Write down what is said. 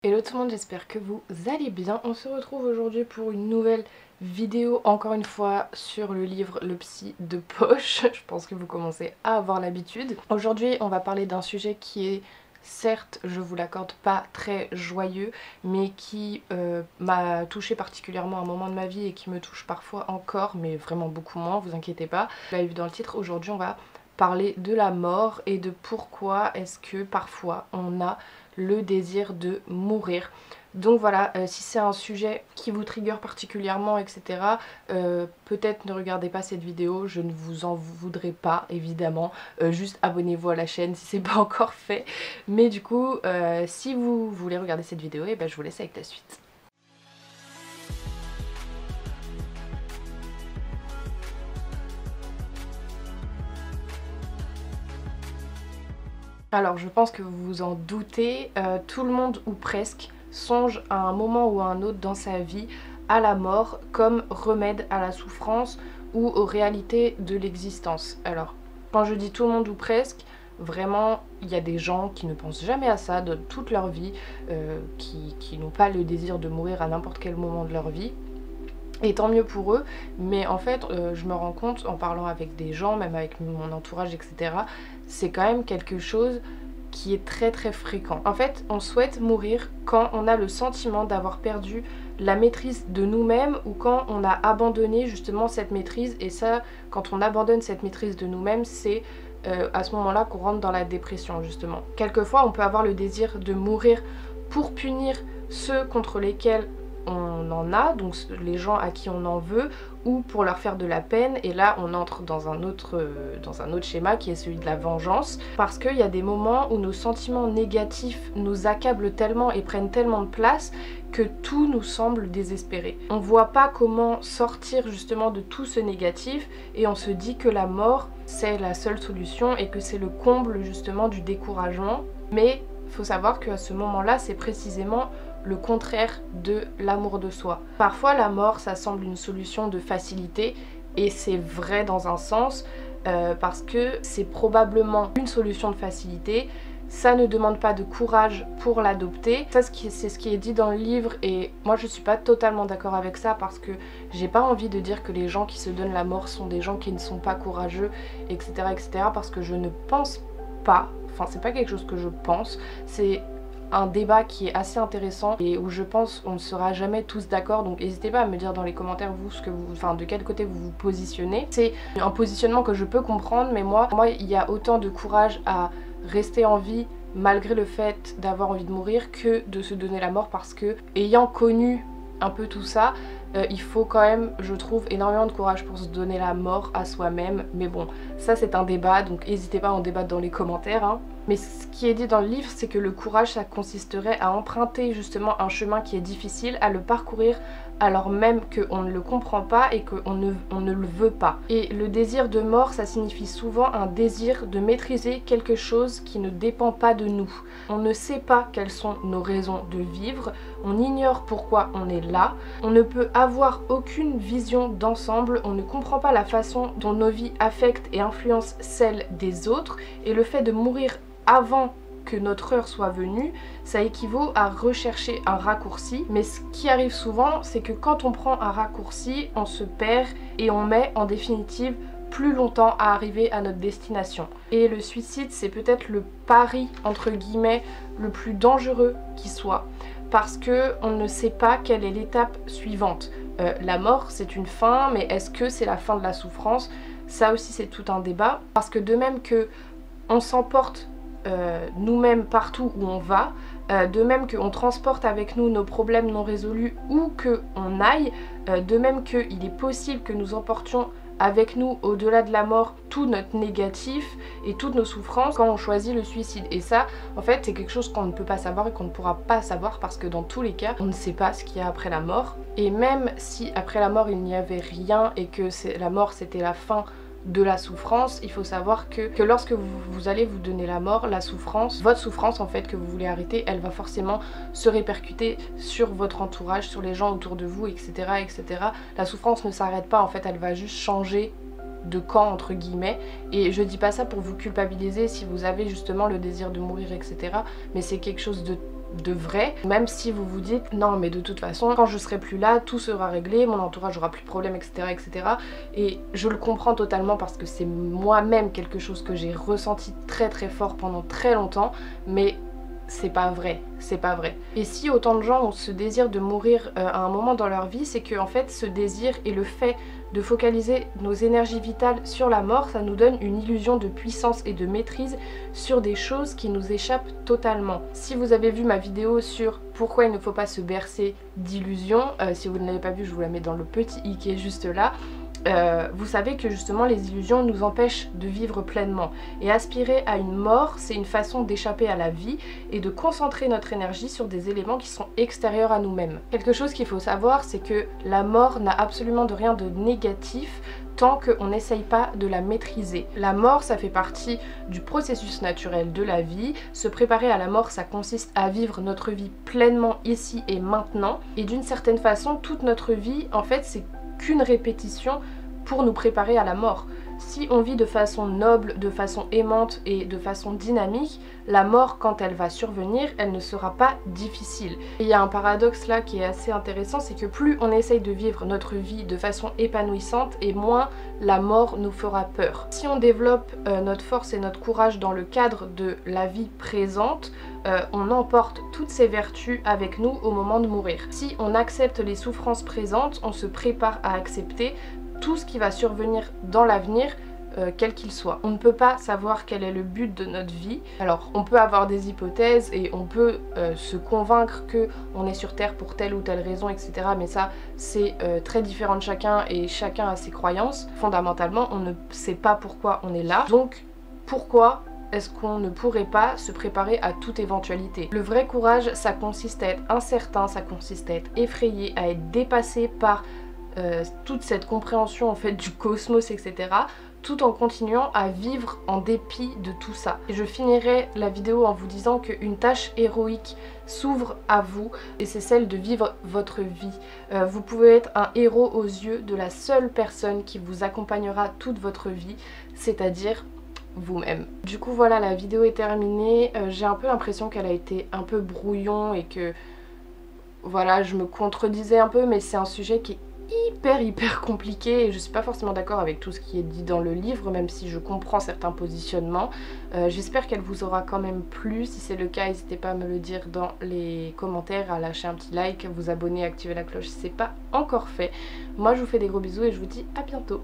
Hello tout le monde, j'espère que vous allez bien. On se retrouve aujourd'hui pour une nouvelle vidéo, encore une fois sur le livre Le Psy de poche. Je pense que vous commencez à avoir l'habitude. Aujourd'hui on va parler d'un sujet qui est certes, je vous l'accorde, pas très joyeux, mais qui m'a touchée particulièrement à un moment de ma vie et qui me touche parfois encore, mais vraiment beaucoup moins, vous inquiétez pas. Vous l'avez vu dans le titre, aujourd'hui on va parler de la mort et de pourquoi est-ce que parfois on a le désir de mourir. Donc voilà, si c'est un sujet qui vous trigger particulièrement, etc., peut-être ne regardez pas cette vidéo, je ne vous en voudrais pas, évidemment. Juste abonnez-vous à la chaîne si c'est pas encore fait. Mais du coup, si vous voulez regarder cette vidéo, et ben je vous laisse avec la suite. Alors je pense que vous vous en doutez, tout le monde ou presque songe à un moment ou à un autre dans sa vie à la mort comme remède à la souffrance ou aux réalités de l'existence. Alors quand je dis tout le monde ou presque, vraiment il y a des gens qui ne pensent jamais à ça de toute leur vie, qui n'ont pas le désir de mourir à n'importe quel moment de leur vie. Et tant mieux pour eux, mais en fait je me rends compte en parlant avec des gens, même avec mon entourage, etc., c'est quand même quelque chose qui est très très fréquent. En fait, on souhaite mourir quand on a le sentiment d'avoir perdu la maîtrise de nous-mêmes ou quand on a abandonné justement cette maîtrise. Et ça, quand on abandonne cette maîtrise de nous-mêmes, c'est à ce moment-là qu'on rentre dans la dépression justement. Quelquefois, on peut avoir le désir de mourir pour punir ceux contre lesquels on en a, donc les gens à qui on en veut, ou pour leur faire de la peine. Et là on entre dans un autre schéma qui est celui de la vengeance, parce qu'il y a des moments où nos sentiments négatifs nous accablent tellement et prennent tellement de place que tout nous semble désespéré. On voit pas comment sortir justement de tout ce négatif et on se dit que la mort c'est la seule solution et que c'est le comble justement du découragement. Mais faut savoir qu'à ce moment-là c'est précisément le contraire de l'amour de soi. Parfois la mort ça semble une solution de facilité et c'est vrai dans un sens parce que c'est probablement une solution de facilité. Ça ne demande pas de courage pour l'adopter. Ça c'est ce qui est dit dans le livre et moi je suis pas totalement d'accord avec ça parce que j'ai pas envie de dire que les gens qui se donnent la mort sont des gens qui ne sont pas courageux, etc., etc., parce que je ne pense pas, enfin c'est pas quelque chose que je pense, c'est un débat qui est assez intéressant et où je pense on ne sera jamais tous d'accord, donc n'hésitez pas à me dire dans les commentaires de quel côté vous vous positionnez. C'est un positionnement que je peux comprendre, mais moi il y a autant de courage à rester en vie malgré le fait d'avoir envie de mourir que de se donner la mort, parce que ayant connu un peu tout ça, il faut quand même, je trouve, énormément de courage pour se donner la mort à soi-même. Mais bon, ça c'est un débat, donc n'hésitez pas à en débattre dans les commentaires, hein. Mais ce qui est dit dans le livre, c'est que le courage, ça consisterait à emprunter justement un chemin qui est difficile, à le parcourir alors même qu'on ne le comprend pas et qu'on ne le veut pas. Et le désir de mort, ça signifie souvent un désir de maîtriser quelque chose qui ne dépend pas de nous. On ne sait pas quelles sont nos raisons de vivre, on ignore pourquoi on est là, on ne peut avoir aucune vision d'ensemble, on ne comprend pas la façon dont nos vies affectent et influencent celles des autres, et le fait de mourir avant que notre heure soit venue, ça équivaut à rechercher un raccourci. Mais ce qui arrive souvent, c'est que quand on prend un raccourci, on se perd et on met en définitive plus longtemps à arriver à notre destination. Et le suicide, c'est peut-être le pari entre guillemets le plus dangereux qui soit, parce que on ne sait pas quelle est l'étape suivante. La mort c'est une fin, mais est-ce que c'est la fin de la souffrance? Ça aussi c'est tout un débat, parce que de même que on s'emporte nous-mêmes partout où on va, de même qu'on transporte avec nous nos problèmes non résolus où qu'on aille, de même qu'il est possible que nous emportions avec nous au-delà de la mort tout notre négatif et toutes nos souffrances quand on choisit le suicide. Et ça en fait c'est quelque chose qu'on ne peut pas savoir et qu'on ne pourra pas savoir, parce que dans tous les cas on ne sait pas ce qu'il y a après la mort. Et même si après la mort il n'y avait rien et que la mort c'était la fin de la souffrance, il faut savoir que lorsque vous allez vous donner la mort, la souffrance, votre souffrance en fait que vous voulez arrêter, elle va forcément se répercuter sur votre entourage, sur les gens autour de vous, etc., etc. La souffrance ne s'arrête pas en fait, elle va juste changer de camp entre guillemets. Et je dis pas ça pour vous culpabiliser si vous avez justement le désir de mourir, etc., mais c'est quelque chose de vrai, même si vous vous dites non mais de toute façon quand je serai plus là tout sera réglé, mon entourage aura plus de problème, etc., etc. Et je le comprends totalement parce que c'est moi-même quelque chose que j'ai ressenti très très fort pendant très longtemps, mais c'est pas vrai, c'est pas vrai. Et si autant de gens ont ce désir de mourir à un moment dans leur vie, c'est que en fait ce désir et le fait de focaliser nos énergies vitales sur la mort, ça nous donne une illusion de puissance et de maîtrise sur des choses qui nous échappent totalement. Si vous avez vu ma vidéo sur pourquoi il ne faut pas se bercer d'illusions, si vous ne l'avez pas vu, je vous la mets dans le petit i qui est juste là. Vous savez que justement les illusions nous empêchent de vivre pleinement, et aspirer à une mort, c'est une façon d'échapper à la vie et de concentrer notre énergie sur des éléments qui sont extérieurs à nous-mêmes. Quelque chose qu'il faut savoir, c'est que la mort n'a absolument de rien de négatif tant qu'on n'essaye pas de la maîtriser. La mort, ça fait partie du processus naturel de la vie. Se préparer à la mort, ça consiste à vivre notre vie pleinement ici et maintenant, et d'une certaine façon toute notre vie en fait c'est qu'une répétition pour nous préparer à la mort. Si on vit de façon noble, de façon aimante et de façon dynamique, la mort, quand elle va survenir, elle ne sera pas difficile. Et il y a un paradoxe là qui est assez intéressant, c'est que plus on essaye de vivre notre vie de façon épanouissante, et moins la mort nous fera peur. Si on développe notre force et notre courage dans le cadre de la vie présente, on emporte toutes ces vertus avec nous au moment de mourir. Si on accepte les souffrances présentes, on se prépare à accepter tout ce qui va survenir dans l'avenir, quel qu'il soit. On ne peut pas savoir quel est le but de notre vie. Alors on peut avoir des hypothèses et on peut se convaincre que on est sur Terre pour telle ou telle raison, etc. Mais ça c'est très différent de chacun et chacun a ses croyances. Fondamentalement on ne sait pas pourquoi on est là. Donc pourquoi est-ce qu'on ne pourrait pas se préparer à toute éventualité? Le vrai courage, ça consiste à être incertain, ça consiste à être effrayé, à être dépassé par toute cette compréhension en fait du cosmos, etc., tout en continuant à vivre en dépit de tout ça. Et je finirai la vidéo en vous disant qu'une tâche héroïque s'ouvre à vous, et c'est celle de vivre votre vie. Vous pouvez être un héros aux yeux de la seule personne qui vous accompagnera toute votre vie, c'est-à-dire vous-même. Du coup voilà, la vidéo est terminée. J'ai un peu l'impression qu'elle a été un peu brouillon et que voilà, je me contredisais un peu, mais c'est un sujet qui est hyper compliqué et je suis pas forcément d'accord avec tout ce qui est dit dans le livre, même si je comprends certains positionnements. J'espère qu'elle vous aura quand même plu. Si c'est le cas, n'hésitez pas à me le dire dans les commentaires, à lâcher un petit like, vous abonner, activer la cloche si c'est pas encore fait. Moi je vous fais des gros bisous et je vous dis à bientôt.